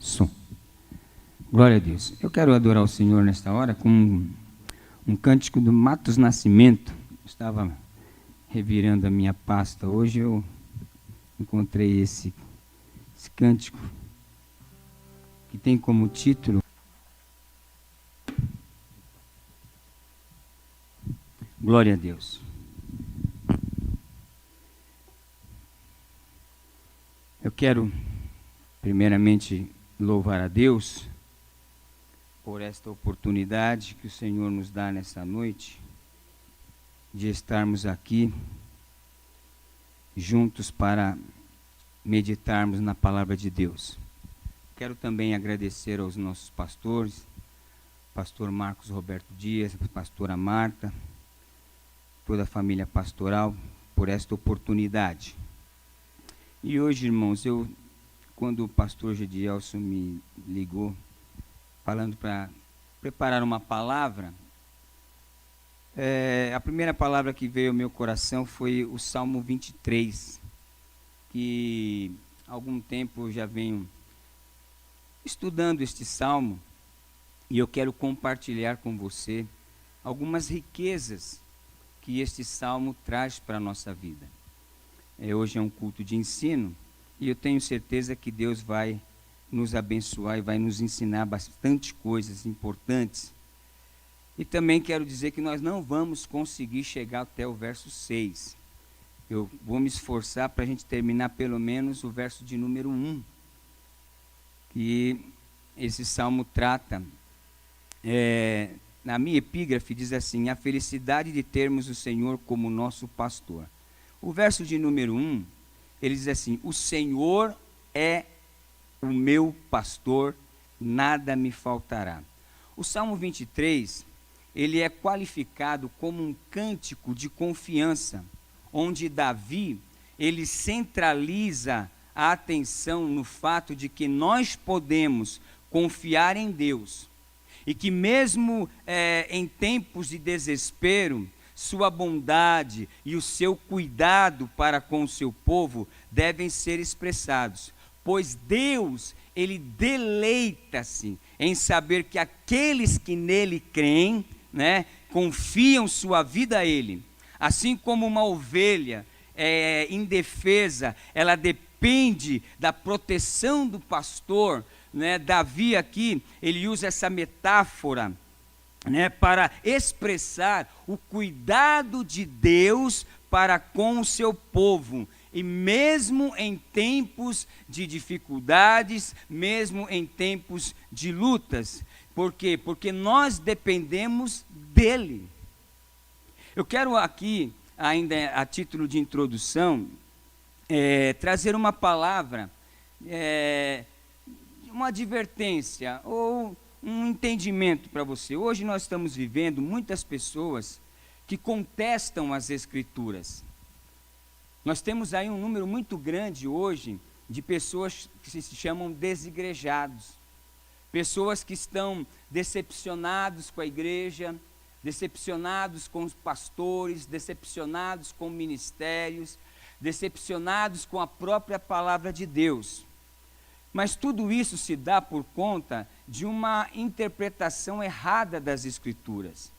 Som. Glória a Deus. Eu quero adorar o Senhor nesta hora com um cântico do Matos Nascimento. Eu estava revirando a minha pasta. Hoje eu encontrei esse cântico que tem como título Glória a Deus. Eu quero primeiramente louvar a Deus por esta oportunidade que o Senhor nos dá nessa noite de estarmos aqui juntos para meditarmos na palavra de Deus. Quero também agradecer aos nossos pastores, pastor Marcos Roberto Dias, pastora Marta, toda a família pastoral, por esta oportunidade. E hoje, irmãos, quando o pastor Gedielson me ligou, falando para preparar uma palavra, a primeira palavra que veio ao meu coração foi o Salmo 23, que há algum tempo eu já venho estudando este Salmo, e eu quero compartilhar com você algumas riquezas que este Salmo traz para a nossa vida. Hoje é um culto de ensino, e eu tenho certeza que Deus vai nos abençoar e vai nos ensinar bastante coisas importantes. E também quero dizer que nós não vamos conseguir chegar até o verso 6. Eu vou me esforçar para a gente terminar pelo menos o verso de número 1. Que esse salmo trata, na minha epígrafe diz assim: a felicidade de termos o Senhor como nosso pastor. O verso de número 1, ele diz assim: o Senhor é o meu pastor, nada me faltará. O Salmo 23, ele é qualificado como um cântico de confiança, onde Davi, ele centraliza a atenção no fato de que nós podemos confiar em Deus, e que mesmo em tempos de desespero, sua bondade e o seu cuidado para com o seu povo devem ser expressados, pois Deus, ele deleita-se em saber que aqueles que nele creem, confiam sua vida a ele. Assim como uma ovelha indefesa, ela depende da proteção do pastor, Davi aqui, ele usa essa metáfora, para expressar o cuidado de Deus para com o seu povo. E mesmo em tempos de dificuldades, mesmo em tempos de lutas. Por quê? Porque nós dependemos dele. Eu quero aqui, ainda a título de introdução, trazer uma palavra, uma advertência ou um entendimento para você. Hoje nós estamos vivendo muitas pessoas que contestam as Escrituras. Nós temos aí um número muito grande hoje de pessoas que se chamam desigrejados. Pessoas que estão decepcionados com a igreja, decepcionados com os pastores, decepcionados com ministérios, decepcionados com a própria palavra de Deus. Mas tudo isso se dá por conta de uma interpretação errada das Escrituras.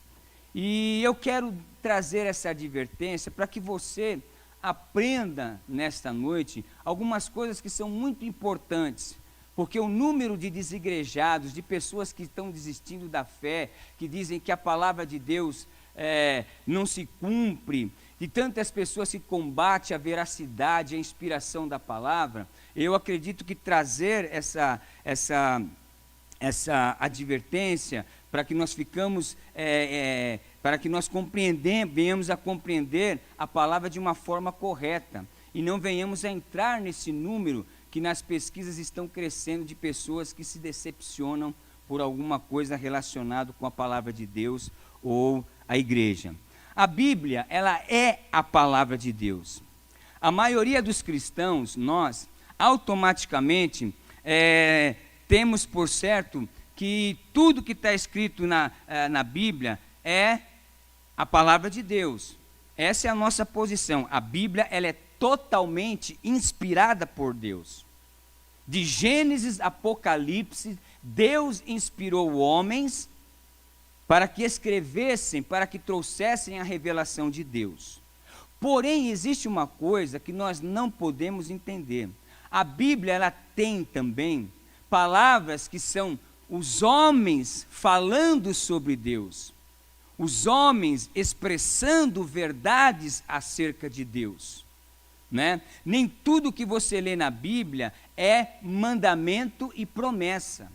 E eu quero trazer essa advertência para que você aprenda nesta noite algumas coisas que são muito importantes, porque o número de desigrejados, de pessoas que estão desistindo da fé, que dizem que a palavra de Deus não se cumpre, de tantas pessoas que combatem a veracidade, a inspiração da palavra, eu acredito que trazer essa advertência para que nós para que nós venhamos a compreender a palavra de uma forma correta e não venhamos a entrar nesse número que nas pesquisas estão crescendo de pessoas que se decepcionam por alguma coisa relacionada com a palavra de Deus ou a igreja. A Bíblia, ela é a palavra de Deus. A maioria dos cristãos, nós, automaticamente, temos por certo que tudo que está escrito na Bíblia é a palavra de Deus. Essa é a nossa posição. A Bíblia, ela é totalmente inspirada por Deus. De Gênesis a Apocalipse, Deus inspirou homens para que escrevessem, para que trouxessem a revelação de Deus. Porém, existe uma coisa que nós não podemos entender. A Bíblia, ela tem também palavras que são os homens falando sobre Deus. Os homens expressando verdades acerca de Deus. Né? Nem tudo que você lê na Bíblia é mandamento e promessa.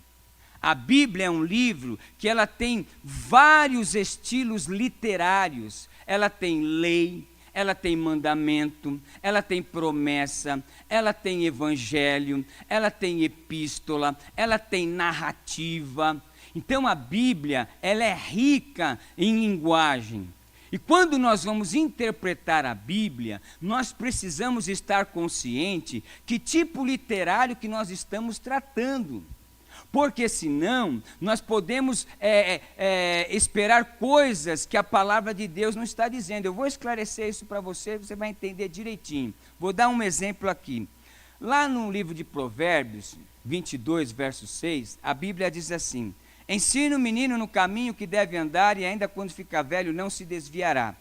A Bíblia é um livro que ela tem vários estilos literários. Ela tem lei, ela tem mandamento, ela tem promessa, ela tem evangelho, ela tem epístola, ela tem narrativa. Então a Bíblia, ela é rica em linguagem. E quando nós vamos interpretar a Bíblia, nós precisamos estar consciente que tipo literário que nós estamos tratando. Porque senão, nós podemos esperar coisas que a palavra de Deus não está dizendo. Eu vou esclarecer isso para você, você vai entender direitinho. Vou dar um exemplo aqui. Lá no livro de Provérbios, 22, verso 6, a Bíblia diz assim: ensina o menino no caminho que deve andar, e ainda quando ficar velho não se desviará.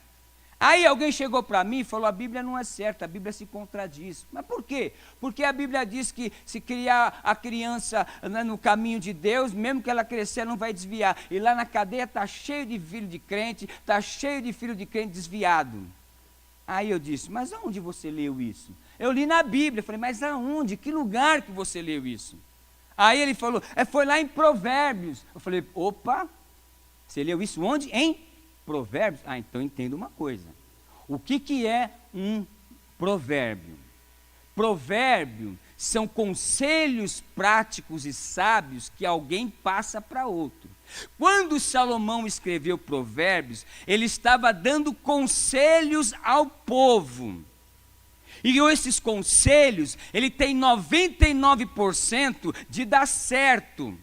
Aí alguém chegou para mim e falou: a Bíblia não é certa, a Bíblia se contradiz. Mas por quê? Porque a Bíblia diz que se criar a criança no caminho de Deus, mesmo que ela crescer, não vai desviar. E lá na cadeia está cheio de filho de crente, está cheio de filho de crente desviado. Aí eu disse: mas aonde você leu isso? Eu li na Bíblia. Eu falei: mas aonde? Que lugar que você leu isso? Aí ele falou: foi lá em Provérbios. Eu falei: opa, você leu isso onde? Em Provérbios? Ah, então entenda uma coisa. O que é um provérbio? Provérbio são conselhos práticos e sábios que alguém passa para outro. Quando Salomão escreveu Provérbios, ele estava dando conselhos ao povo. E esses conselhos, ele tem 99% de dar certo.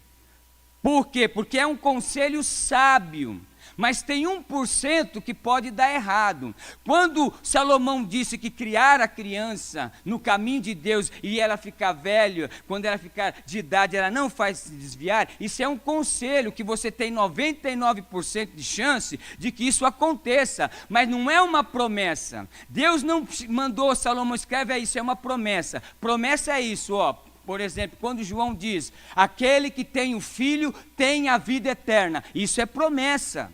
Por quê? Porque é um conselho sábio. Mas tem 1% que pode dar errado. Quando Salomão disse que criar a criança no caminho de Deus e ela ficar velha, quando ela ficar de idade, ela não faz se desviar, isso é um conselho que você tem 99% de chance de que isso aconteça, mas não é uma promessa. Deus não mandou Salomão escreve isso, é uma promessa. Promessa é isso, ó. Por exemplo, quando João diz: aquele que tem o filho tem a vida eterna, isso é promessa.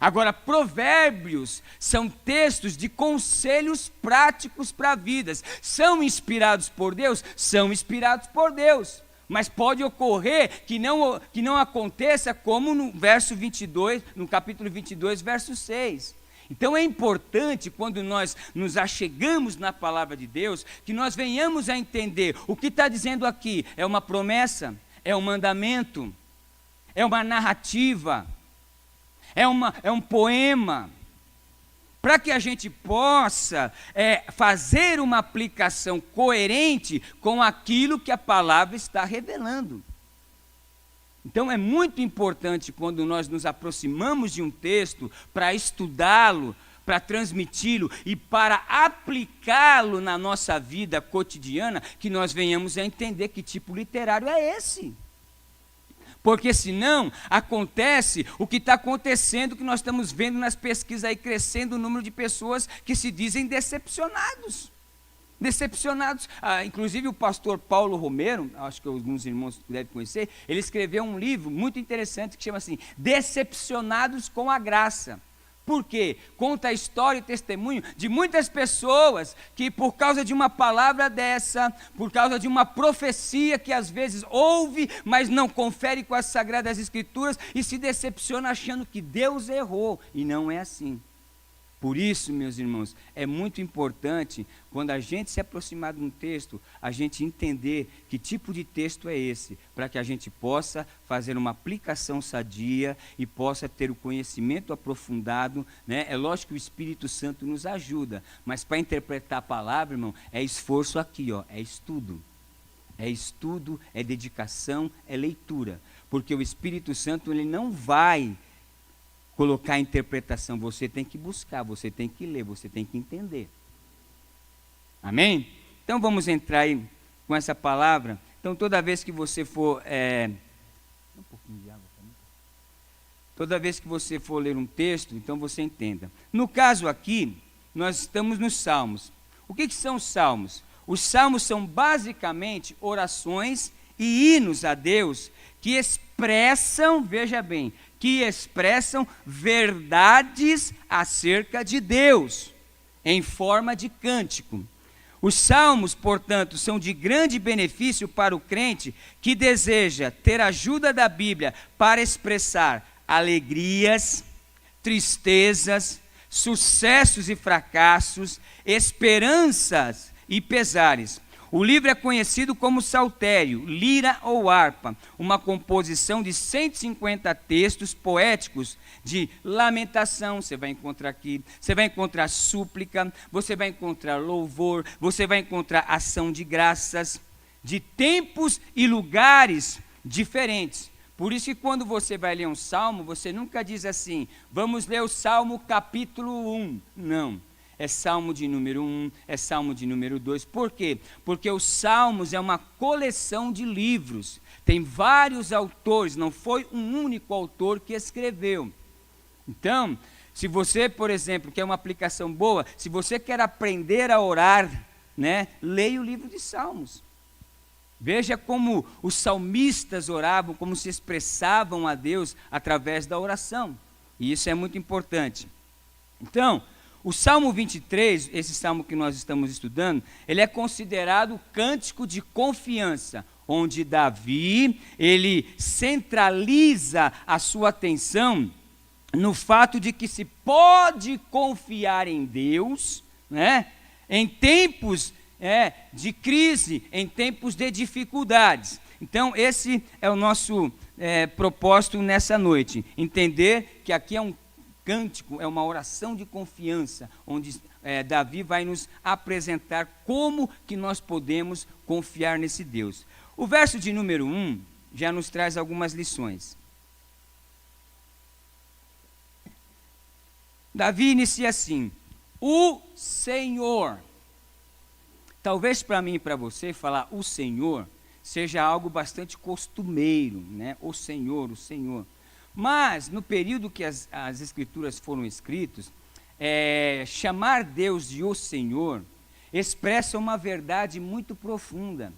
Agora, provérbios são textos de conselhos práticos para vidas. São inspirados por Deus? São inspirados por Deus. Mas pode ocorrer que não aconteça como no verso 22, no capítulo 22, verso 6. Então é importante, quando nós nos achegamos na palavra de Deus, que nós venhamos a entender o que está dizendo aqui. É uma promessa, é um mandamento, é uma narrativa, é um poema, para que a gente possa fazer uma aplicação coerente com aquilo que a palavra está revelando. Então é muito importante, quando nós nos aproximamos de um texto, para estudá-lo, para transmiti-lo e para aplicá-lo na nossa vida cotidiana, que nós venhamos a entender que tipo literário é esse. Porque senão acontece o que está acontecendo, que nós estamos vendo nas pesquisas aí, crescendo o número de pessoas que se dizem decepcionados. Inclusive o pastor Paulo Romero, acho que alguns irmãos devem conhecer, ele escreveu um livro muito interessante que chama assim, Decepcionados com a Graça. Por quê? Conta a história e testemunho de muitas pessoas que, por causa de uma palavra dessa, por causa de uma profecia que às vezes ouve, mas não confere com as Sagradas Escrituras, e se decepciona achando que Deus errou, e não é assim. Por isso, meus irmãos, é muito importante, quando a gente se aproximar de um texto, a gente entender que tipo de texto é esse, para que a gente possa fazer uma aplicação sadia e possa ter o conhecimento aprofundado, né? É lógico que o Espírito Santo nos ajuda, mas para interpretar a palavra, irmão, é esforço aqui, ó, é estudo. É estudo, é dedicação, é leitura, porque o Espírito Santo, ele não vai colocar a interpretação, você tem que buscar, você tem que ler, você tem que entender. Amém? Então vamos entrar aí com essa palavra Então, toda vez que você for... Um pouquinho de água para mim. Toda vez que você for ler um texto, então você entenda. No caso aqui, nós estamos nos Salmos. O que são os Salmos? Os Salmos são basicamente orações e hinos a Deus que expressam, veja bem, que expressam verdades acerca de Deus, em forma de cântico. Os salmos, portanto, são de grande benefício para o crente que deseja ter ajuda da Bíblia para expressar alegrias, tristezas, sucessos e fracassos, esperanças e pesares. O livro é conhecido como saltério, lira ou harpa, uma composição de 150 textos poéticos de lamentação, você vai encontrar aqui, você vai encontrar súplica, você vai encontrar louvor, você vai encontrar ação de graças, de tempos e lugares diferentes. Por isso que quando você vai ler um salmo, você nunca diz assim, vamos ler o Salmo capítulo 1, não. É Salmo de número 1, é Salmo de número 2. Por quê? Porque os Salmos é uma coleção de livros. Tem vários autores, não foi um único autor que escreveu. Então, se você, por exemplo, quer uma aplicação boa, se você quer aprender a orar, né, leia o livro de Salmos. Veja como os salmistas oravam, como se expressavam a Deus através da oração. E isso é muito importante. Então, o Salmo 23, esse salmo que nós estamos estudando, ele é considerado o cântico de confiança, onde Davi, ele centraliza a sua atenção no fato de que se pode confiar em Deus, né, em tempos de crise, em tempos de dificuldades. Então, esse é o nosso propósito nessa noite, entender que aqui é um cântico, é uma oração de confiança, onde Davi vai nos apresentar como que nós podemos confiar nesse Deus. O verso de número 1 já nos traz algumas lições. Davi inicia assim, o Senhor. Talvez para mim e para você falar o Senhor seja algo bastante costumeiro, né? O Senhor, o Senhor. Mas, no período que as Escrituras foram escritas, chamar Deus de o Senhor expressa uma verdade muito profunda.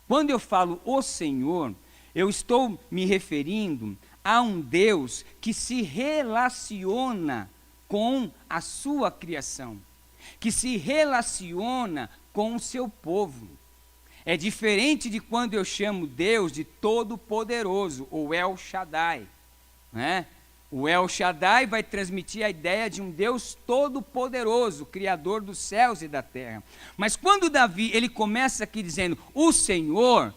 Quando eu falo o Senhor, eu estou me referindo a um Deus que se relaciona com a sua criação, que se relaciona com o seu povo. É diferente de quando eu chamo Deus de Todo-Poderoso, ou El Shaddai. Né? O El Shaddai vai transmitir a ideia de um Deus todo-poderoso, Criador dos céus e da terra. Mas quando Davi, ele começa aqui dizendo, o Senhor,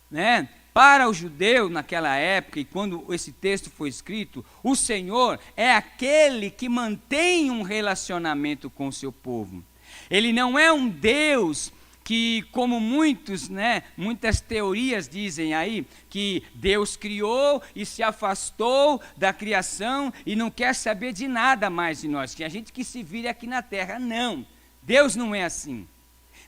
né? Para o judeu naquela época, e quando esse texto foi escrito, o Senhor é aquele que mantém um relacionamento com o seu povo. Ele não é um Deus que, como muitas teorias dizem aí, que Deus criou e se afastou da criação e não quer saber de nada mais de nós, que a gente que se vire aqui na terra. Não, Deus não é assim.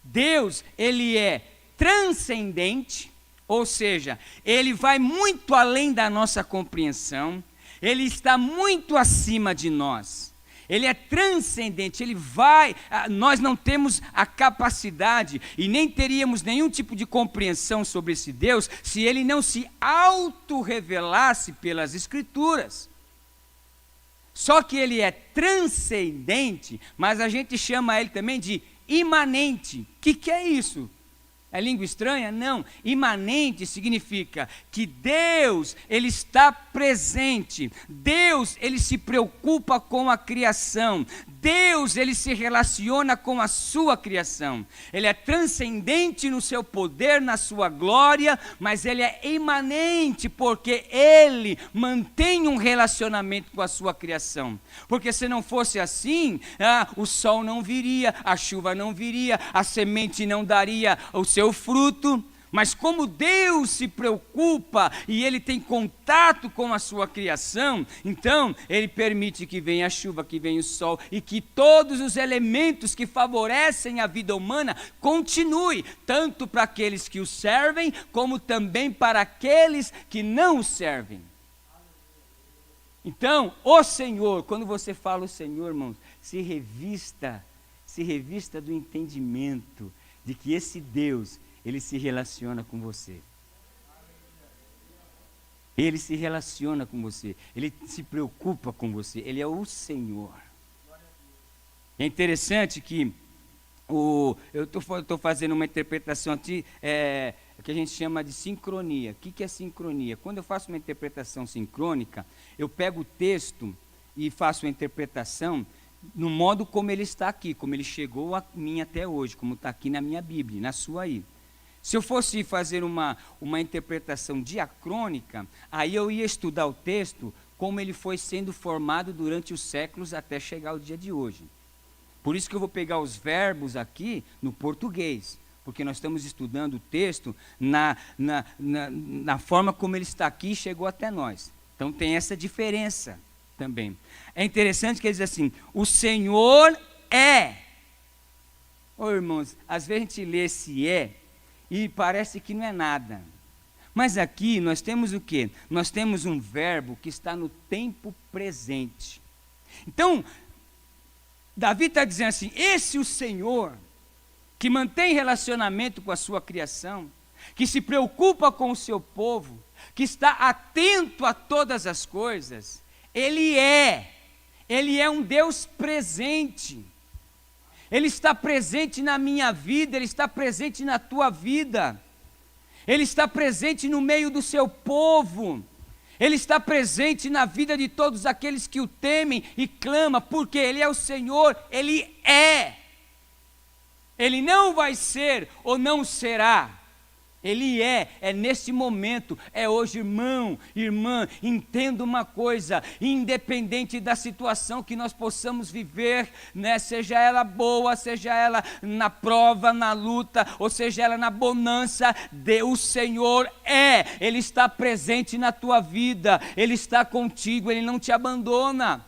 Deus, ele é transcendente, ou seja, ele vai muito além da nossa compreensão, ele está muito acima de nós. Ele é transcendente, nós não temos a capacidade e nem teríamos nenhum tipo de compreensão sobre esse Deus se ele não se auto-revelasse pelas Escrituras. Só que ele é transcendente, mas a gente chama ele também de imanente. O que é isso? É língua estranha? Não. Imanente significa que Deus, ele está presente. Deus, ele se preocupa com a criação. Deus, ele se relaciona com a sua criação. Ele é transcendente no seu poder, na sua glória, mas ele é imanente porque ele mantém um relacionamento com a sua criação. Porque se não fosse assim, o sol não viria, a chuva não viria, a semente não daria o seu fruto. Mas como Deus se preocupa e Ele tem contato com a sua criação, então Ele permite que venha a chuva, que venha o sol e que todos os elementos que favorecem a vida humana continue, tanto para aqueles que o servem, como também para aqueles que não o servem. Então, o Senhor, quando você fala o Senhor, irmãos, se revista do entendimento de que esse Deus, Ele se relaciona com você. Ele se relaciona com você. Ele se preocupa com você. Ele é o Senhor. É interessante que eu estou fazendo uma interpretação aqui, que a gente chama de sincronia. O que é sincronia? Quando eu faço uma interpretação sincrônica, eu pego o texto e faço uma interpretação no modo como ele está aqui, como ele chegou a mim até hoje, como está aqui na minha Bíblia, na sua aí. Se eu fosse fazer uma interpretação diacrônica, aí eu ia estudar o texto como ele foi sendo formado durante os séculos até chegar ao dia de hoje. Por isso que eu vou pegar os verbos aqui no português, porque nós estamos estudando o texto na forma como ele está aqui e chegou até nós. Então tem essa diferença também. É interessante que ele diz assim, o Senhor é. Ô irmãos, às vezes a gente lê esse é e parece que não é nada. Mas aqui nós temos o quê? Nós temos um verbo que está no tempo presente. Então, Davi está dizendo assim, esse o Senhor, que mantém relacionamento com a sua criação, que se preocupa com o seu povo, que está atento a todas as coisas, Ele é um Deus presente. Ele está presente na minha vida, Ele está presente na tua vida. Ele está presente no meio do seu povo. Ele está presente na vida de todos aqueles que o temem e clamam, porque Ele é o Senhor, Ele é. Ele não vai ser ou não será. Ele é nesse momento, é hoje, irmão, irmã, entenda uma coisa, independente da situação que nós possamos viver, né, seja ela boa, seja ela na prova, na luta, ou seja ela na bonança, o Senhor Ele está presente na tua vida, Ele está contigo, Ele não te abandona.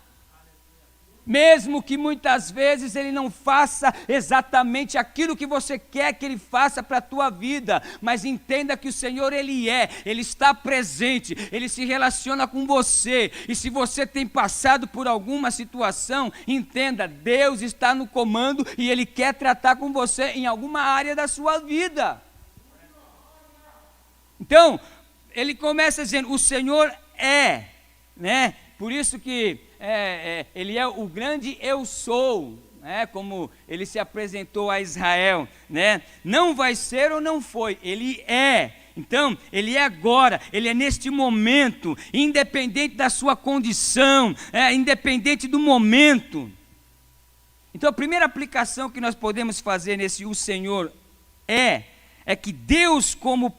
Mesmo que muitas vezes Ele não faça exatamente aquilo que você quer que Ele faça para a tua vida, mas entenda que o Senhor Ele está presente, Ele se relaciona com você, e se você tem passado por alguma situação, entenda, Deus está no comando e Ele quer tratar com você em alguma área da sua vida. Então, ele começa dizendo, o Senhor né? Por isso que Ele é o grande eu sou, né? Como Ele se apresentou a Israel, né? Não vai ser ou não foi, Ele é. Então, Ele é agora, Ele é neste momento, independente da sua condição, independente do momento. Então, a primeira aplicação que nós podemos fazer nesse o Senhor é que Deus como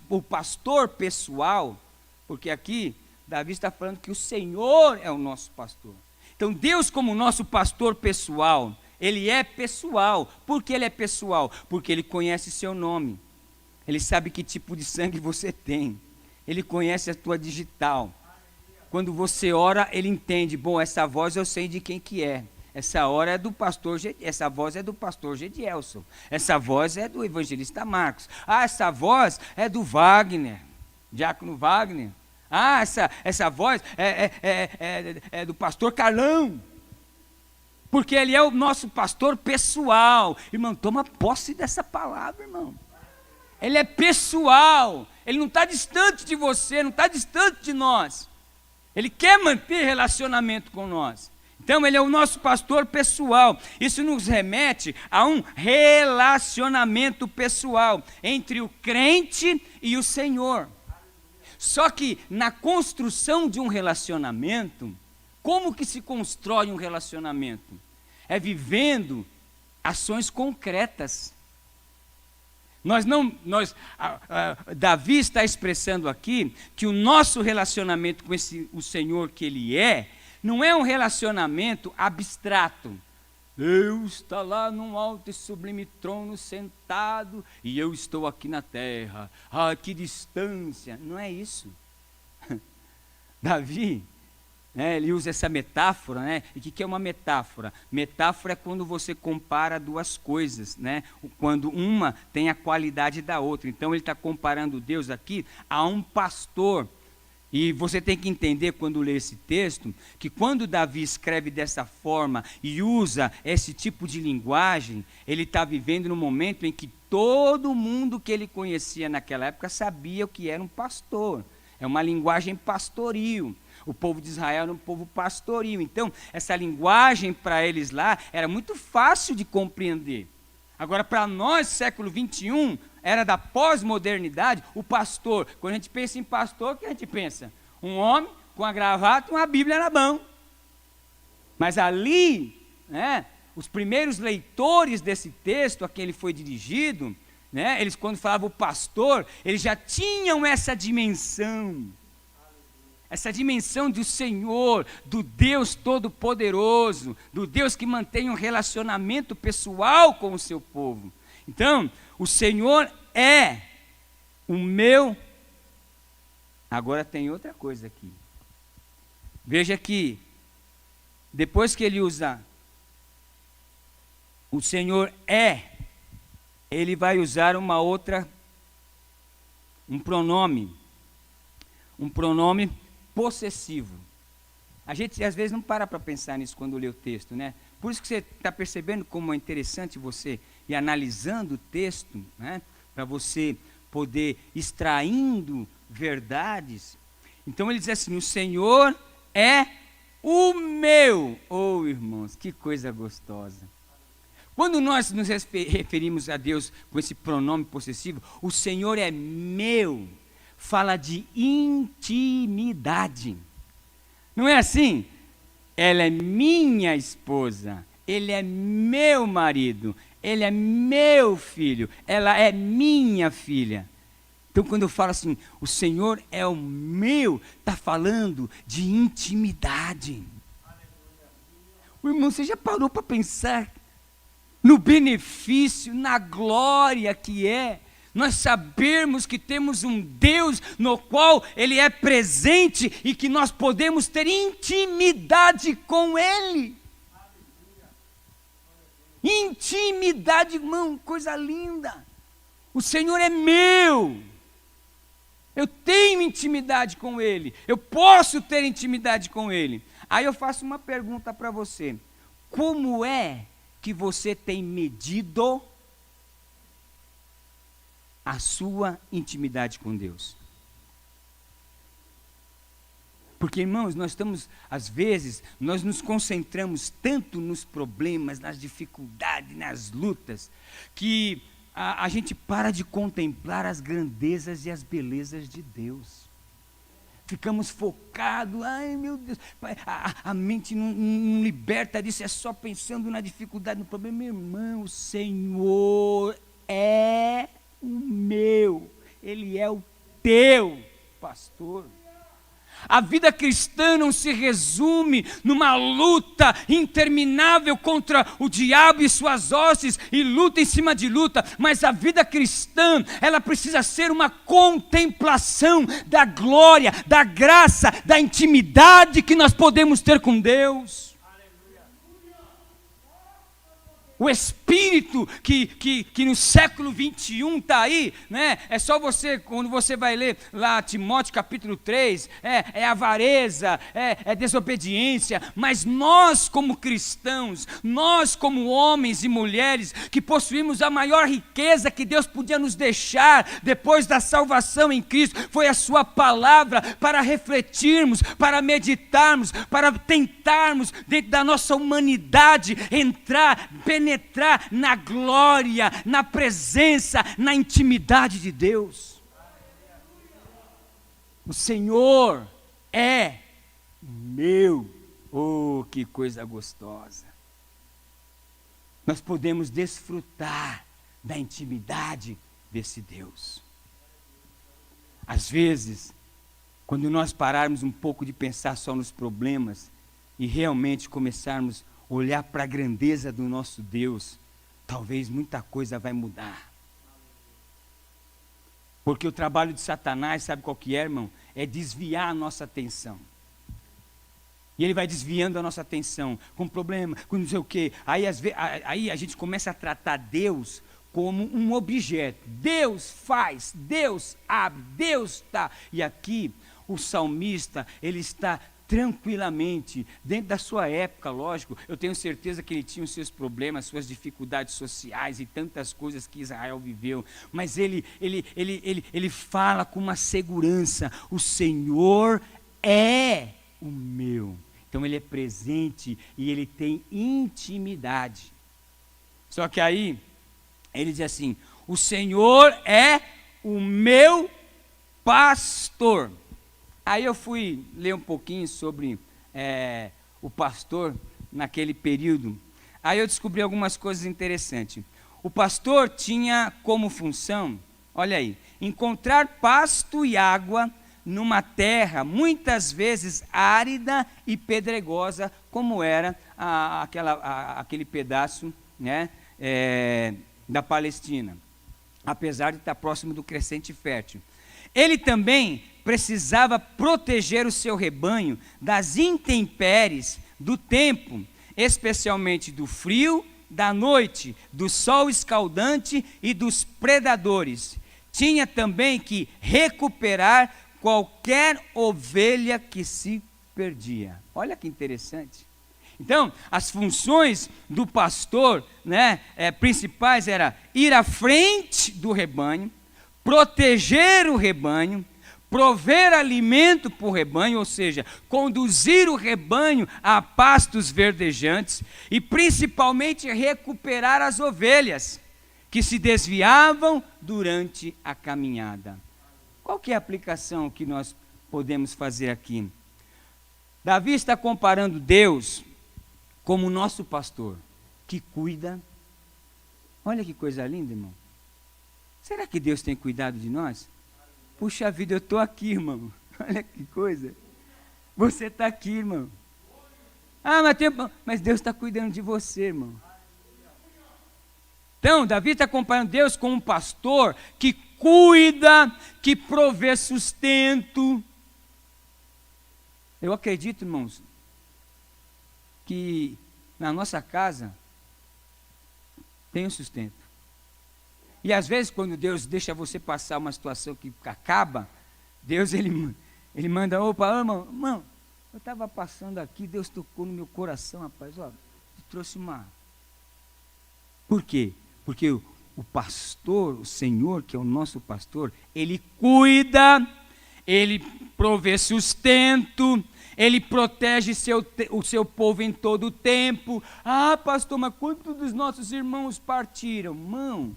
o pastor pessoal, porque aqui Davi está falando que o Senhor é o nosso pastor. Então Deus como nosso pastor pessoal, Ele é pessoal. Por que Ele é pessoal? Porque Ele conhece seu nome. Ele sabe que tipo de sangue você tem. Ele conhece a tua digital. Quando você ora, Ele entende, bom, essa voz eu sei de quem que é. Essa voz é do pastor Gedielson. Essa voz é do evangelista Marcos. Essa voz é do Wagner, diácono Wagner. Essa voz é do pastor Carlão. Porque ele é o nosso pastor pessoal. Irmão, toma posse dessa palavra, irmão. Ele é pessoal. Ele não está distante de você, não está distante de nós. Ele quer manter relacionamento com nós. Então ele é o nosso pastor pessoal. Isso nos remete a um relacionamento pessoal entre o crente e o Senhor. Só que na construção de um relacionamento, como que se constrói um relacionamento? É vivendo ações concretas. Davi está expressando aqui que o nosso relacionamento com o Senhor que Ele não é um relacionamento abstrato. Deus está lá num alto e sublime trono sentado e eu estou aqui na terra. Ah, que distância! Não é isso. Davi, né, ele usa essa metáfora, né? E o que é uma metáfora? Metáfora é quando você compara duas coisas, né? Quando uma tem a qualidade da outra. Então ele está comparando Deus aqui a um pastor. E você tem que entender, quando lê esse texto, que quando Davi escreve dessa forma e usa esse tipo de linguagem, ele está vivendo no momento em que todo mundo que ele conhecia naquela época sabia o que era um pastor. É uma linguagem pastoril. O povo de Israel era um povo pastoril. Então, essa linguagem para eles lá era muito fácil de compreender. Agora, para nós, século 21, era da pós-modernidade, o pastor. Quando a gente pensa em pastor, o que a gente pensa? Um homem com a gravata e uma Bíblia na mão. Mas ali, né, os primeiros leitores desse texto a quem ele foi dirigido, né, eles, quando falavam o pastor, eles já tinham essa dimensão do Senhor, do Deus Todo-Poderoso, do Deus que mantém um relacionamento pessoal com o seu povo. Então, o Senhor é o meu. Agora tem outra coisa aqui. Veja que, depois que ele usa o Senhor é, ele vai usar um pronome possessivo. A gente às vezes não para pensar nisso quando lê o texto, né? Por isso que você está percebendo como é interessante você ir analisando o texto, né? Para você poder extraindo verdades. Então ele diz assim: o Senhor é o meu. Oh, irmãos, que coisa gostosa. Quando nós nos referimos a Deus com esse pronome possessivo, o Senhor é meu, fala de intimidade. Não é assim? Ela é minha esposa, ele é meu marido, ele é meu filho, ela é minha filha. Então, quando eu falo assim, o Senhor é o meu, está falando de intimidade. O irmão, você já parou para pensar no benefício, na glória que é nós sabermos que temos um Deus no qual Ele é presente e que nós podemos ter intimidade com Ele? Intimidade, irmão, coisa linda. O Senhor é meu. Eu tenho intimidade com Ele. Eu posso ter intimidade com Ele. Aí eu faço uma pergunta para você. Como é que você tem medido a sua intimidade com Deus? Porque, irmãos, nós estamos, às vezes, nós nos concentramos tanto nos problemas, nas dificuldades, nas lutas, que a gente para de contemplar as grandezas e as belezas de Deus. Ficamos focados, ai meu Deus, a mente não liberta disso, é só pensando na dificuldade, no problema. Meu irmão, o Senhor é o meu, Ele é o teu pastor. A vida cristã não se resume numa luta interminável contra o diabo e suas hostes, e luta em cima de luta, mas a vida cristã, ela precisa ser uma contemplação da glória, da graça, da intimidade que nós podemos ter com Deus. O Espírito que no século 21 está aí, né? É só você, quando você vai ler lá Timóteo capítulo 3, é avareza, é desobediência, mas nós como cristãos, nós como homens e mulheres que possuímos a maior riqueza que Deus podia nos deixar depois da salvação em Cristo, foi a sua palavra, para refletirmos, para meditarmos, para tentarmos dentro da nossa humanidade penetrar na glória, na presença, na intimidade de Deus. O Senhor é meu. Oh, que coisa gostosa. Nós podemos desfrutar da intimidade desse Deus. Às vezes, quando nós pararmos um pouco de pensar só nos problemas e realmente começarmos a olhar para a grandeza do nosso Deus, talvez muita coisa vai mudar. Porque o trabalho de Satanás, sabe qual que é, irmão? É desviar a nossa atenção. E ele vai desviando a nossa atenção com problema, com não sei o quê. Aí a gente começa a tratar Deus como um objeto. Deus faz, Deus abre, Deus está. E aqui o salmista, ele está tranquilamente, dentro da sua época, lógico, eu tenho certeza que ele tinha os seus problemas, suas dificuldades sociais e tantas coisas que Israel viveu, mas ele fala com uma segurança: o Senhor é o meu. Então ele é presente e ele tem intimidade. Só que aí ele diz assim: o Senhor é o meu pastor. Aí eu fui ler um pouquinho sobre o pastor naquele período. Aí eu descobri algumas coisas interessantes. O pastor tinha como função, olha aí, encontrar pasto e água numa terra muitas vezes árida e pedregosa, como era aquele pedaço, né, da Palestina, apesar de estar próximo do crescente fértil. Ele também precisava proteger o seu rebanho das intempéries do tempo, especialmente do frio, da noite, do sol escaldante e dos predadores. Tinha também que recuperar qualquer ovelha que se perdia. Olha que interessante. Então, as funções do pastor, né, principais era ir à frente do rebanho, proteger o rebanho, prover alimento para o rebanho, ou seja, conduzir o rebanho a pastos verdejantes e principalmente recuperar as ovelhas que se desviavam durante a caminhada. Qual que é a aplicação que nós podemos fazer aqui? Davi está comparando Deus como nosso pastor, que cuida. Olha que coisa linda, irmão. Será que Deus tem cuidado de nós? Puxa vida, eu estou aqui, irmão. Olha que coisa. Você está aqui, irmão. Mas Deus está cuidando de você, irmão. Então, Davi está comparando Deus com um pastor que cuida, que provê sustento. Eu acredito, irmãos, que na nossa casa tem um sustento. E às vezes, quando Deus deixa você passar uma situação que acaba, Deus ele manda: opa, irmão, eu estava passando aqui, Deus tocou no meu coração, rapaz, ó, te trouxe uma. Por quê? Porque o pastor, o Senhor, que é o nosso pastor, ele cuida, ele provê sustento, ele protege o seu povo em todo o tempo. Ah, pastor, mas quantos dos nossos irmãos partiram? Irmão,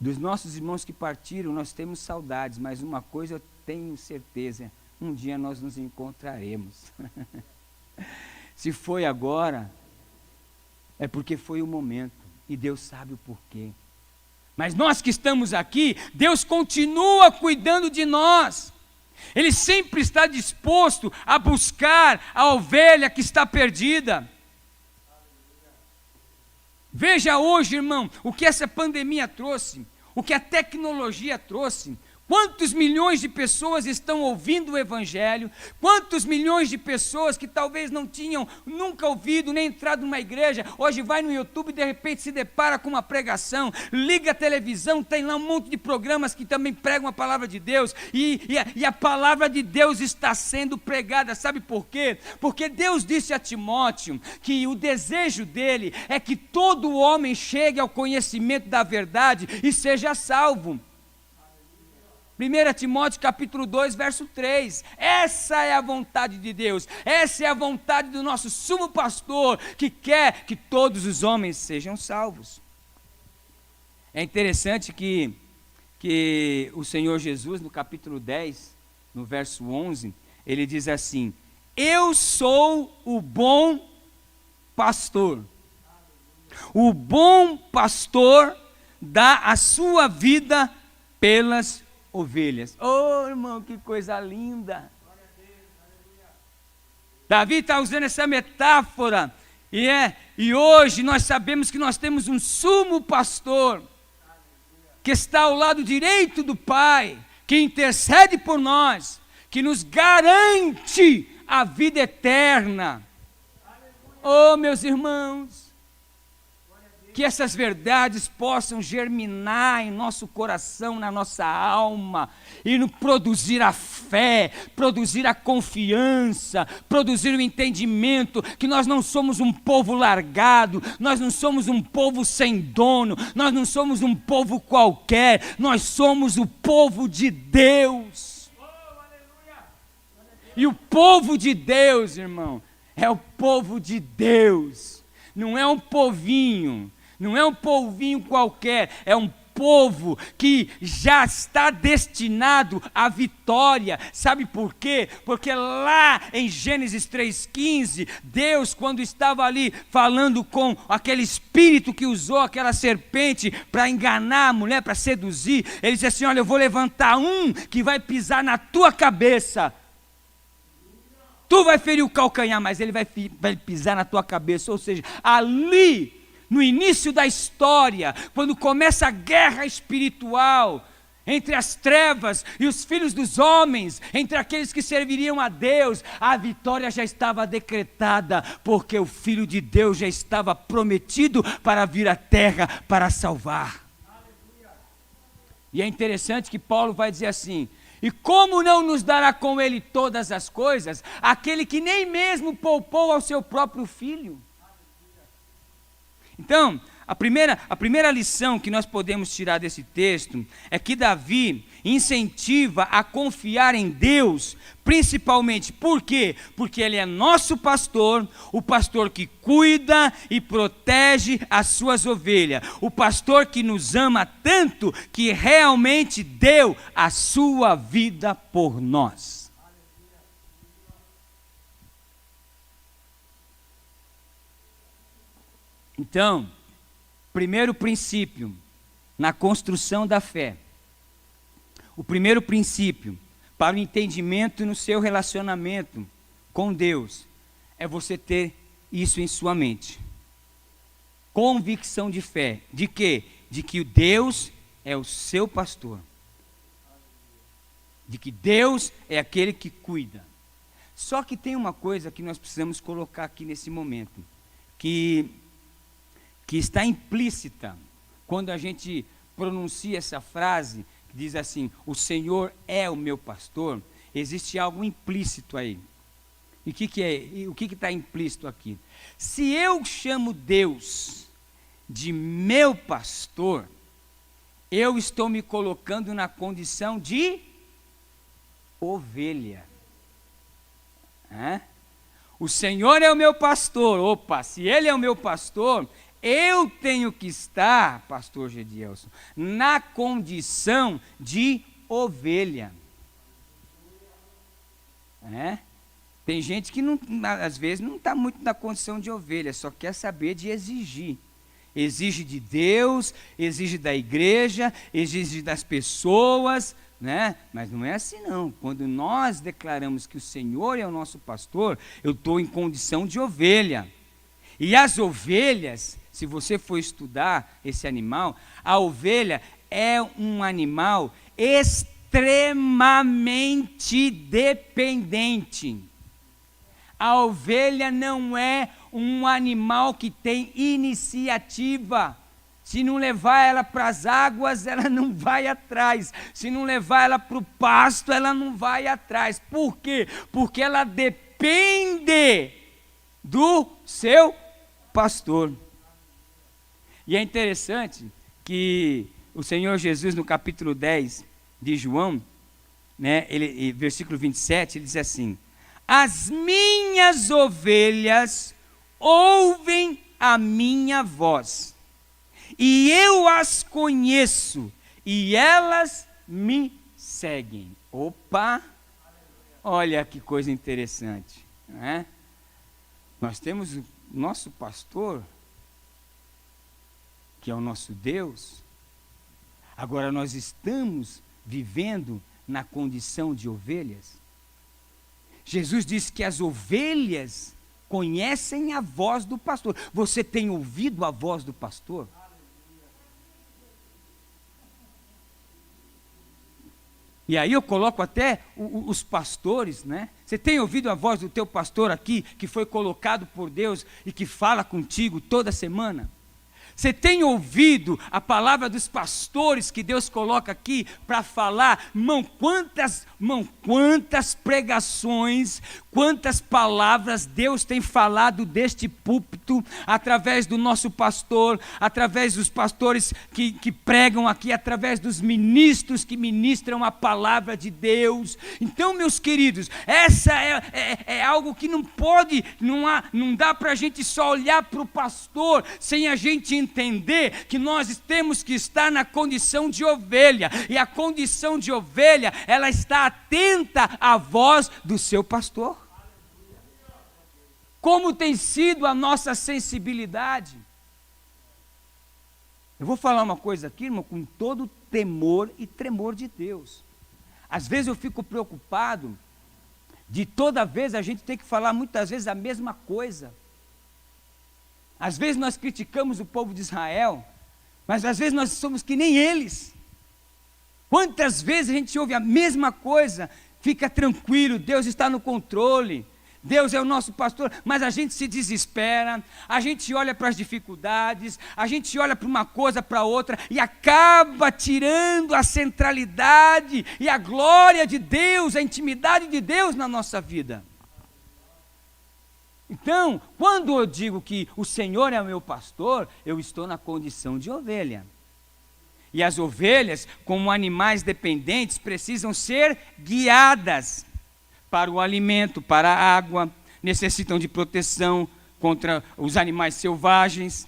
dos nossos irmãos que partiram, nós temos saudades, mas uma coisa eu tenho certeza: um dia nós nos encontraremos. Se foi agora, é porque foi o momento, e Deus sabe o porquê. Mas nós que estamos aqui, Deus continua cuidando de nós. Ele sempre está disposto a buscar a ovelha que está perdida. Veja hoje, irmão, o que essa pandemia trouxe, o que a tecnologia trouxe. Quantos milhões de pessoas estão ouvindo o Evangelho? Quantos milhões de pessoas que talvez não tinham nunca ouvido, nem entrado numa igreja, hoje vai no YouTube e de repente se depara com uma pregação, liga a televisão, tem lá um monte de programas que também pregam a palavra de Deus, e a palavra de Deus está sendo pregada. Sabe por quê? Porque Deus disse a Timóteo que o desejo dele é que todo homem chegue ao conhecimento da verdade e seja salvo. 1 Timóteo capítulo 2, verso 3, essa é a vontade de Deus, essa é a vontade do nosso sumo pastor, que quer que todos os homens sejam salvos. É interessante que o Senhor Jesus, no capítulo 10, no verso 11, ele diz assim: eu sou o bom pastor. O bom pastor dá a sua vida pelas ovelhas. Oh, irmão, que coisa linda. Davi está usando essa metáfora, e hoje nós sabemos que nós temos um sumo pastor, que está ao lado direito do Pai, que intercede por nós, que nos garante a vida eterna. Oh, meus irmãos, que essas verdades possam germinar em nosso coração, na nossa alma, e produzir a fé, produzir a confiança, produzir o entendimento que nós não somos um povo largado, nós não somos um povo sem dono, nós não somos um povo qualquer, nós somos o povo de Deus. E o povo de Deus, irmão, é o povo de Deus, não é um povinho, não é um povinho qualquer, é um povo que já está destinado à vitória. Sabe por quê? Porque lá em Gênesis 3,15, Deus, quando estava ali falando com aquele espírito que usou aquela serpente para enganar a mulher, para seduzir, ele disse assim: olha, eu vou levantar um que vai pisar na tua cabeça. Tu vai ferir o calcanhar, mas ele vai pisar na tua cabeça. Ou seja, ali no início da história, quando começa a guerra espiritual entre as trevas e os filhos dos homens, entre aqueles que serviriam a Deus, a vitória já estava decretada, porque o Filho de Deus já estava prometido para vir à terra para salvar. E é interessante que Paulo vai dizer assim: e como não nos dará com ele todas as coisas, aquele que nem mesmo poupou ao seu próprio filho? Então, a primeira lição que nós podemos tirar desse texto é que Davi incentiva a confiar em Deus, principalmente, por quê? Porque Ele é nosso pastor, o pastor que cuida e protege as suas ovelhas, o pastor que nos ama tanto que realmente deu a sua vida por nós. Então, primeiro princípio na construção da fé, o primeiro princípio para o entendimento no seu relacionamento com Deus, é você ter isso em sua mente. Convicção de fé. De quê? De que Deus é o seu pastor. De que Deus é aquele que cuida. Só que tem uma coisa que nós precisamos colocar aqui nesse momento, que está implícita quando a gente pronuncia essa frase, que diz assim: o Senhor é o meu pastor. Existe algo implícito aí. E o que está implícito aqui? Se eu chamo Deus de meu pastor, eu estou me colocando na condição de ovelha. O Senhor é o meu pastor. Opa, se Ele é o meu pastor, eu tenho que estar, pastor Gedielson, na condição de ovelha. Tem gente que não, às vezes não está muito na condição de ovelha, só quer saber de exigir. Exige de Deus, exige da igreja, exige das pessoas, mas não é assim não. Quando nós declaramos que o Senhor é o nosso pastor, eu estou em condição de ovelha. E as ovelhas, se você for estudar esse animal, a ovelha é um animal extremamente dependente. A ovelha não é um animal que tem iniciativa. Se não levar ela para as águas, ela não vai atrás. Se não levar ela para o pasto, ela não vai atrás. Por quê? Porque ela depende do seu pastor. E é interessante que o Senhor Jesus, no capítulo 10 de João, versículo 27, ele diz assim: as minhas ovelhas ouvem a minha voz, e eu as conheço, e elas me seguem. Opa! Olha que coisa interessante, Nós temos o nosso pastor, que é o nosso Deus. Agora nós estamos vivendo na condição de ovelhas. Jesus disse que as ovelhas conhecem a voz do pastor. Você tem ouvido a voz do pastor? E aí eu coloco até os pastores, né? Você tem ouvido a voz do teu pastor aqui, que foi colocado por Deus e que fala contigo toda semana? Você tem ouvido a palavra dos pastores que Deus coloca aqui para falar? Quantas pregações, quantas palavras Deus tem falado deste púlpito, através do nosso pastor, através dos pastores que pregam aqui, através dos ministros que ministram a palavra de Deus. Então, meus queridos, essa é algo que não pode, não dá para a gente só olhar para o pastor sem a gente entender que nós temos que estar na condição de ovelha, e a condição de ovelha, ela está atenta à voz do seu pastor. Como tem sido a nossa sensibilidade? Eu vou falar uma coisa aqui, irmão, com todo temor e tremor de Deus. Às vezes eu fico preocupado de toda vez a gente ter que falar muitas vezes a mesma coisa. Às vezes nós criticamos o povo de Israel, mas às vezes nós somos que nem eles. Quantas vezes a gente ouve a mesma coisa? Fica tranquilo, Deus está no controle, Deus é o nosso pastor, mas a gente se desespera, a gente olha para as dificuldades, a gente olha para uma coisa, para outra, e acaba tirando a centralidade e a glória de Deus, a intimidade de Deus na nossa vida. Então, quando eu digo que o Senhor é o meu pastor, eu estou na condição de ovelha. E as ovelhas, como animais dependentes, precisam ser guiadas para o alimento, para a água, necessitam de proteção contra os animais selvagens.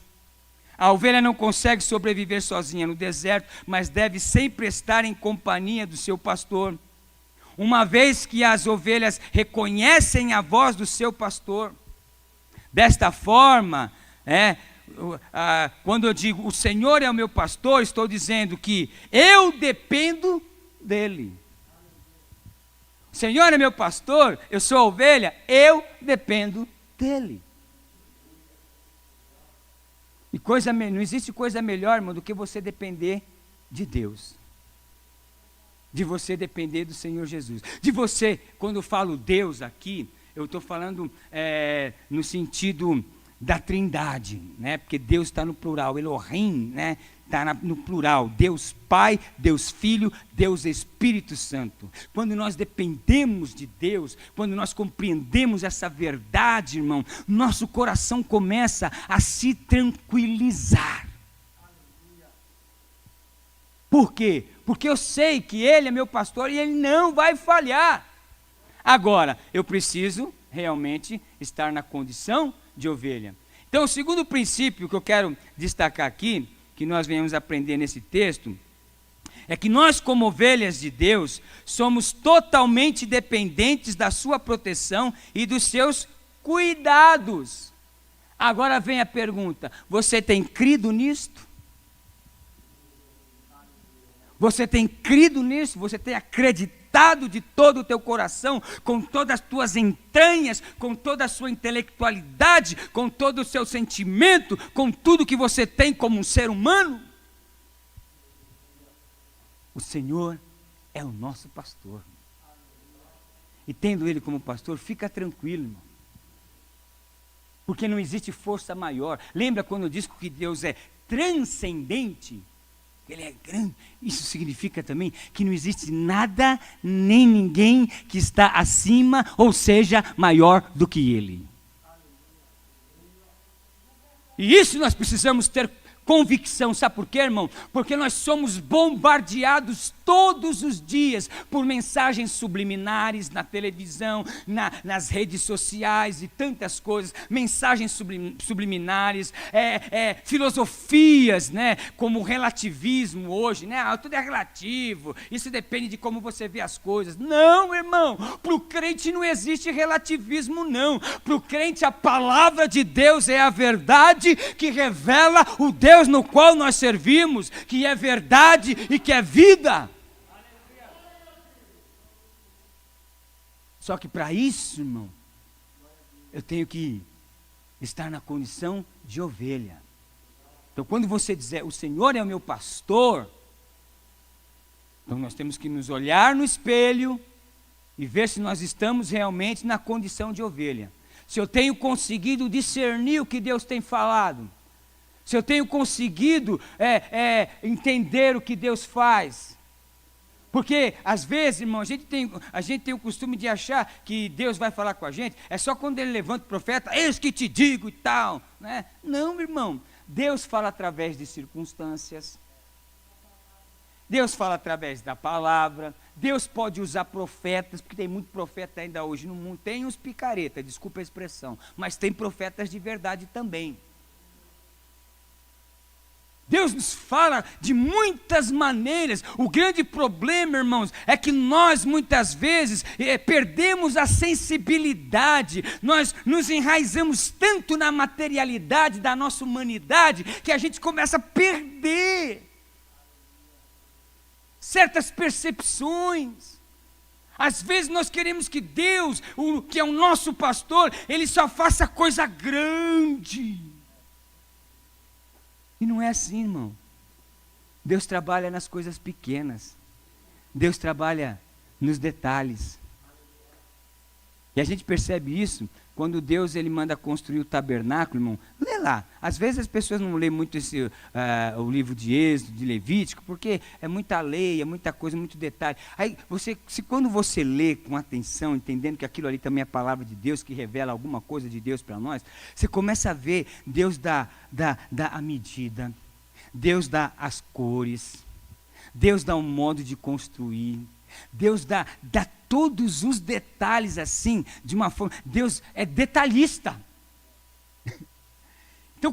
A ovelha não consegue sobreviver sozinha no deserto, mas deve sempre estar em companhia do seu pastor. Uma vez que as ovelhas reconhecem a voz do seu pastor, desta forma, quando eu digo o Senhor é o meu pastor, estou dizendo que eu dependo dele. O Senhor é meu pastor, eu sou a ovelha, eu dependo dele. E não existe coisa melhor, irmão, do que você depender de Deus. De você depender do Senhor Jesus. De você, quando eu falo Deus aqui, eu estou falando no sentido da trindade, né? Porque Deus está no plural, Elohim, né? Está no plural, Deus Pai, Deus Filho, Deus Espírito Santo. Quando nós dependemos de Deus, quando nós compreendemos essa verdade, irmão, nosso coração começa a se tranquilizar. Por quê? Porque eu sei que Ele é meu pastor e Ele não vai falhar. Agora, eu preciso realmente estar na condição de ovelha. Então, o segundo princípio que eu quero destacar aqui, que nós venhamos aprender nesse texto, é que nós, como ovelhas de Deus, somos totalmente dependentes da sua proteção e dos seus cuidados. Agora vem a pergunta: você tem crido nisto? Você tem crido nisso? Você tem acreditado de todo o teu coração, com todas as tuas entranhas, com toda a sua intelectualidade, com todo o seu sentimento, com tudo que você tem como um ser humano? O Senhor é o nosso pastor. E tendo Ele como pastor, fica tranquilo, irmão. Porque não existe força maior. Lembra quando eu disse que Deus é transcendente? Ele é grande. Isso significa também que não existe nada, nem ninguém que está acima, ou seja, maior do que Ele. E isso nós precisamos ter convicção. Sabe por quê, irmão? Porque nós somos bombardeados todos os dias por mensagens subliminares na televisão, nas redes sociais e tantas coisas, mensagens subliminares, filosofias, né, como o relativismo hoje, né, tudo é relativo, isso depende de como você vê as coisas. Não, irmão, para o crente não existe relativismo, não. Para o crente a palavra de Deus é a verdade que revela o Deus no qual nós servimos, que é verdade e que é vida. Só que para isso, irmão, eu tenho que estar na condição de ovelha. Então, quando você dizer, o Senhor é o meu pastor, então nós temos que nos olhar no espelho e ver se nós estamos realmente na condição de ovelha. Se eu tenho conseguido discernir o que Deus tem falado, se eu tenho conseguido entender o que Deus faz. Porque, às vezes, irmão, a gente tem o costume de achar que Deus vai falar com a gente, é só quando Ele levanta o profeta, eis que te digo e tal. Né? Não, irmão, Deus fala através de circunstâncias, Deus fala através da palavra, Deus pode usar profetas, porque tem muito profeta ainda hoje no mundo, tem uns picareta, desculpa a expressão, mas tem profetas de verdade também. Deus nos fala de muitas maneiras. O grande problema, irmãos, é que nós muitas vezes perdemos a sensibilidade, nós nos enraizamos tanto na materialidade da nossa humanidade, que a gente começa a perder certas percepções. Às vezes nós queremos que Deus, que é o nosso pastor, Ele só faça coisa grande. E não é assim, irmão. Deus trabalha nas coisas pequenas. Deus trabalha nos detalhes. E a gente percebe isso quando Deus ele manda construir o tabernáculo, irmão. Lê lá. Às vezes as pessoas não lêem muito o livro de Êxodo, de Levítico, porque é muita lei, é muita coisa, muito detalhe. Aí quando você lê com atenção, entendendo que aquilo ali também é a palavra de Deus, que revela alguma coisa de Deus para nós, você começa a ver Deus dá a medida, Deus dá as cores, Deus dá um modo de construir, Deus dá todos os detalhes assim, de uma forma, Deus é detalhista. Então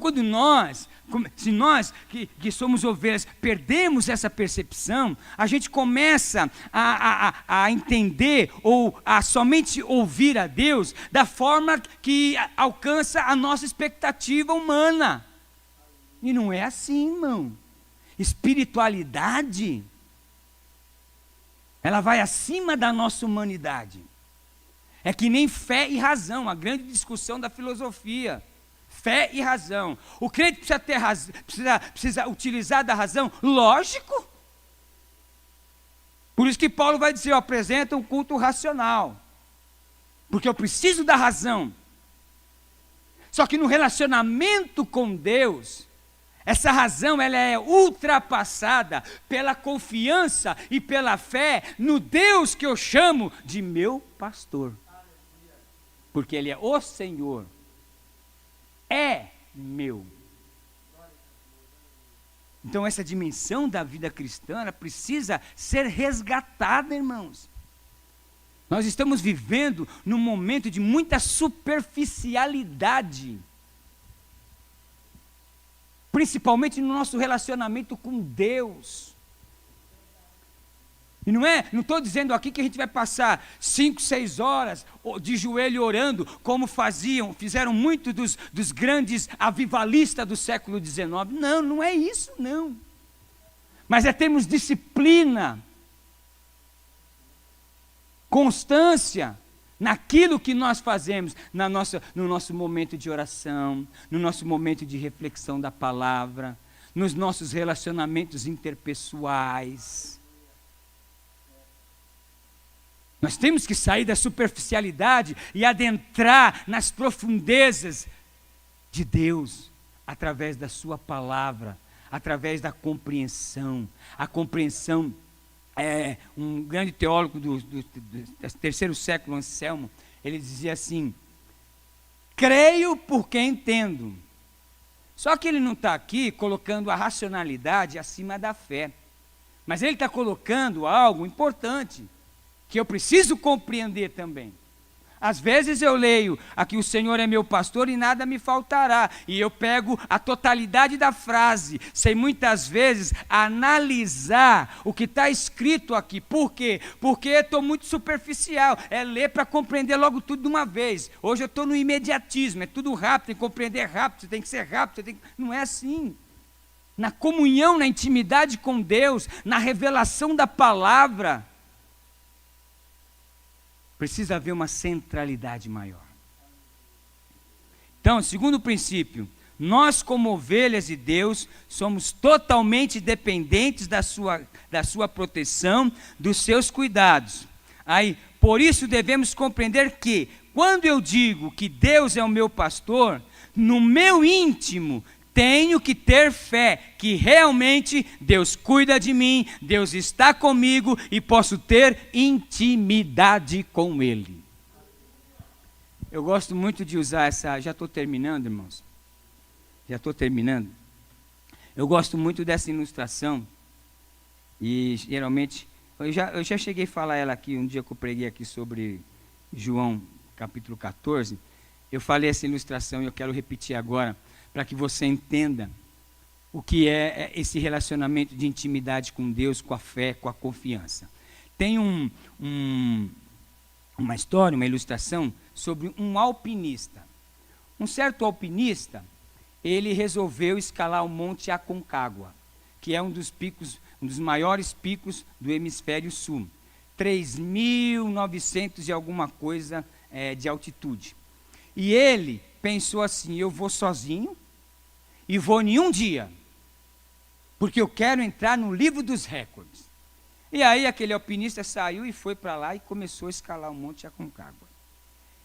se nós que somos ovelhas, perdemos essa percepção, a gente começa a entender, ou a somente ouvir a Deus, da forma que alcança a nossa expectativa humana. E não é assim, irmão. Espiritualidade, ela vai acima da nossa humanidade. É que nem fé e razão, a grande discussão da filosofia. Fé e razão. O crente precisa ter razão, precisa utilizar da razão? Lógico. Por isso que Paulo vai dizer, apresenta um culto racional. Porque eu preciso da razão. Só que no relacionamento com Deus, essa razão ela é ultrapassada pela confiança e pela fé no Deus que eu chamo de meu pastor. Porque Ele é o Senhor. É meu. Então essa dimensão da vida cristã, ela precisa ser resgatada, irmãos. Nós estamos vivendo num momento de muita superficialidade. Principalmente no nosso relacionamento com Deus. E não estou dizendo aqui que a gente vai passar 5, 6 horas de joelho orando, como fizeram muitos dos grandes avivalistas do século XIX. Não é isso, não. Mas é termos disciplina, constância, naquilo que nós fazemos, no nosso momento de oração, no nosso momento de reflexão da palavra, nos nossos relacionamentos interpessoais. Nós temos que sair da superficialidade e adentrar nas profundezas de Deus, através da sua palavra, através da compreensão. A compreensão, um grande teólogo do terceiro século, Anselmo, ele dizia assim, creio porque entendo. Só que ele não está aqui colocando a racionalidade acima da fé, mas ele está colocando algo importante, que eu preciso compreender também. Às vezes eu leio aqui, o Senhor é meu pastor e nada me faltará, e eu pego a totalidade da frase, sem muitas vezes analisar o que está escrito aqui. Por quê? Porque eu estou muito superficial, é ler para compreender logo tudo de uma vez. Hoje eu estou no imediatismo, é tudo rápido, tem que compreender rápido, você tem que ser rápido, não é assim. Na comunhão, na intimidade com Deus, na revelação da palavra, Precisa haver uma centralidade maior. Então, segundo princípio, nós como ovelhas de Deus, somos totalmente dependentes da sua proteção, dos seus cuidados. Aí, por isso devemos compreender que, quando eu digo que Deus é o meu pastor, no meu íntimo, tenho que ter fé que realmente Deus cuida de mim, Deus está comigo e posso ter intimidade com Ele. Eu gosto muito de usar essa... Já estou terminando, irmãos. Já estou terminando. Eu gosto muito dessa ilustração. E geralmente... Eu já cheguei a falar ela aqui, um dia que eu preguei aqui sobre João, capítulo 14. Eu falei essa ilustração e eu quero repetir agora, para que você entenda o que é esse relacionamento de intimidade com Deus, com a fé, com a confiança. Tem uma história, uma ilustração sobre um alpinista. Um certo alpinista, ele resolveu escalar o Monte Aconcagua, que é um dos maiores picos do hemisfério sul. 3.900 e alguma coisa de altitude. E ele pensou assim, eu vou sozinho e vou em um dia, porque eu quero entrar no livro dos recordes. E aí aquele alpinista saiu e foi para lá e começou a escalar o Monte Aconcagua.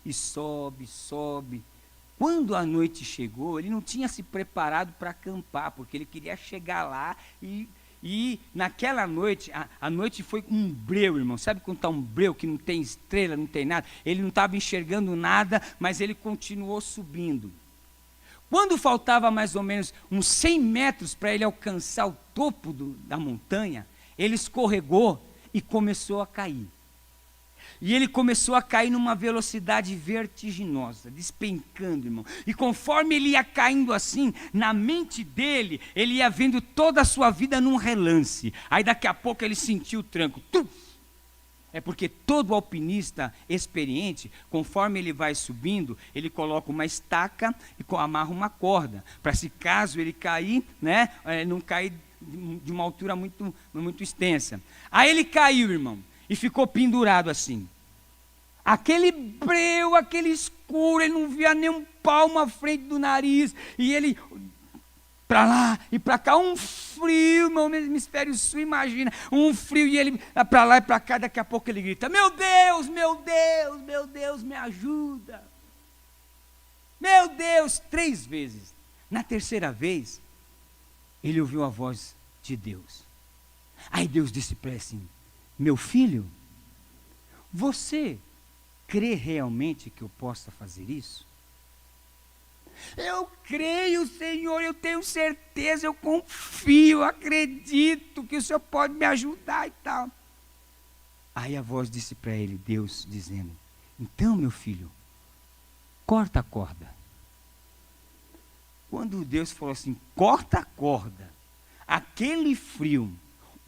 E sobe, sobe. Quando a noite chegou, ele não tinha se preparado para acampar, porque ele queria chegar lá e naquela noite, a noite foi um breu, irmão. Sabe quando está um breu, que não tem estrela, não tem nada? Ele não estava enxergando nada, mas ele continuou subindo. Quando faltava mais ou menos uns 100 metros para ele alcançar o topo da montanha, ele escorregou e começou a cair. E ele começou a cair numa velocidade vertiginosa, despencando, irmão. E conforme ele ia caindo assim, na mente dele, ele ia vendo toda a sua vida num relance. Aí daqui a pouco ele sentiu o tranco. É porque todo alpinista experiente, conforme ele vai subindo, ele coloca uma estaca e amarra uma corda. Para se caso ele cair, né, não cair de uma altura muito, muito extensa. Aí ele caiu, irmão. E ficou pendurado assim. Aquele breu, aquele escuro, ele não via nem um palmo à frente do nariz. E ele, para lá e para cá, um frio, meu hemisfério sul, imagina. Um frio e ele para lá e para cá, daqui a pouco ele grita, meu Deus, meu Deus, meu Deus, me ajuda. Meu Deus, 3 vezes. Na terceira vez, ele ouviu a voz de Deus. Aí Deus disse para ele assim, meu filho, você crê realmente que eu possa fazer isso? Eu creio, Senhor, eu tenho certeza, eu confio, eu acredito que o Senhor pode me ajudar e tal. Aí a voz disse para ele, Deus dizendo, então meu filho, corta a corda. Quando Deus falou assim, corta a corda, aquele frio,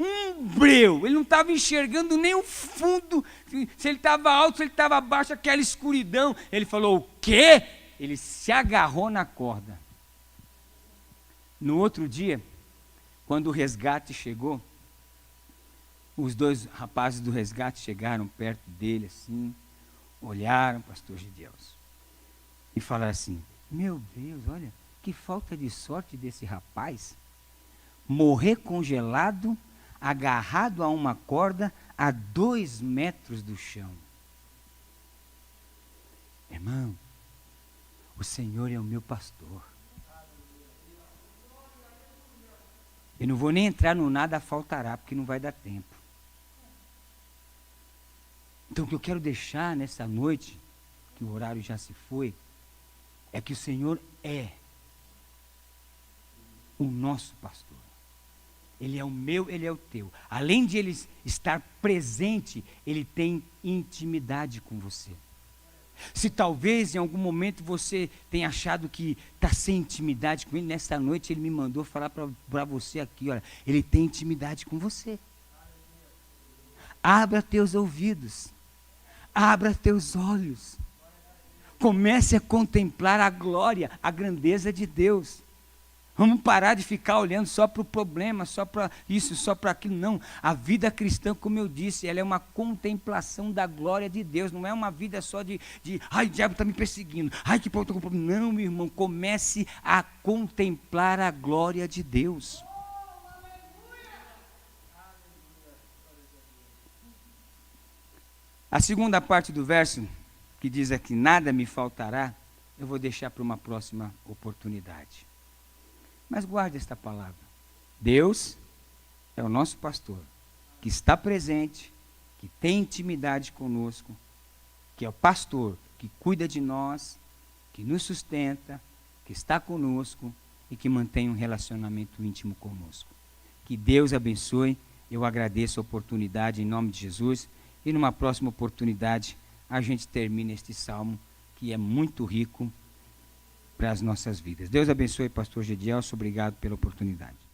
um breu, ele não estava enxergando nem o fundo, se ele estava alto, se ele estava baixo, aquela escuridão. Ele falou, o quê? Ele se agarrou na corda. No outro dia, quando o resgate chegou, os 2 rapazes do resgate chegaram perto dele assim, olharam, pastor de Deus, e falaram assim, meu Deus, olha, que falta de sorte desse rapaz, morrer congelado, agarrado a uma corda a 2 metros do chão. Irmão, o Senhor é o meu pastor. Eu não vou nem entrar no nada faltará, porque não vai dar tempo. Então o que eu quero deixar nessa noite, que o horário já se foi, é que o Senhor é o nosso pastor. Ele é o meu, ele é o teu. Além de ele estar presente, ele tem intimidade com você. Se talvez em algum momento você tenha achado que está sem intimidade com ele, nesta noite ele me mandou falar para você aqui, olha, ele tem intimidade com você. Abra teus ouvidos, abra teus olhos, comece a contemplar a glória, a grandeza de Deus. Vamos parar de ficar olhando só para o problema, só para isso, só para aquilo. Não, a vida cristã, como eu disse, ela é uma contemplação da glória de Deus. Não é uma vida só de ai, o diabo está me perseguindo. Ai, que povo, estou com problema. Não, meu irmão, comece a contemplar a glória de Deus. A segunda parte do verso, que diz aqui, nada me faltará, eu vou deixar para uma próxima oportunidade. Mas guarde esta palavra. Deus é o nosso pastor, que está presente, que tem intimidade conosco, que é o pastor que cuida de nós, que nos sustenta, que está conosco e que mantém um relacionamento íntimo conosco. Que Deus abençoe, eu agradeço a oportunidade em nome de Jesus e numa próxima oportunidade a gente termina este salmo que é muito rico para as nossas vidas. Deus abençoe, pastor Gedielson, obrigado pela oportunidade.